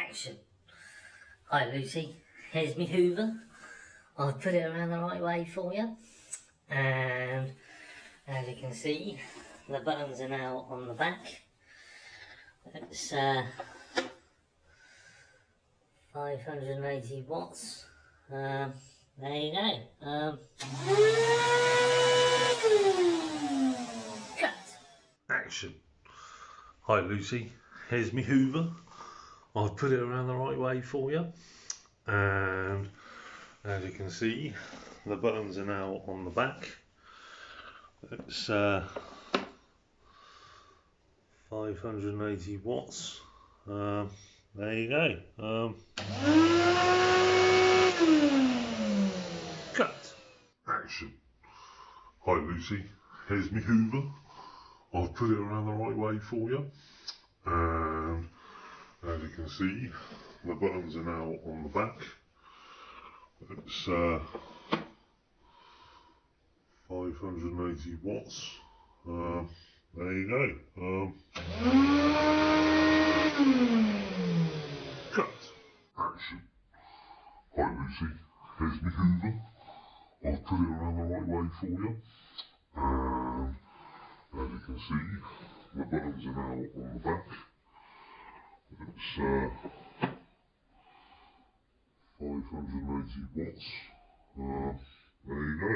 Action. Hi Lucy, here's me Hoover. I've put it around the right way for you, and as you can see the buttons are now on the back. It's 580 watts. There you go. Cut. Action. Hi Lucy, here's me Hoover. I've put it around the right way for you, and as you can see the buttons are now on the back. It's 580 watts. There you go. Cut. Action. Hi Lucy, here's me Hoover. I've put it around the right way for you, and as you can see the buttons are now on the back. It's 580 watts. There you go. Cut. Action. Hi Lucy, here's me Hoover. I've put it around the right way for you, and as you can see the buttons are now on the back. It's 580 watts. There you go.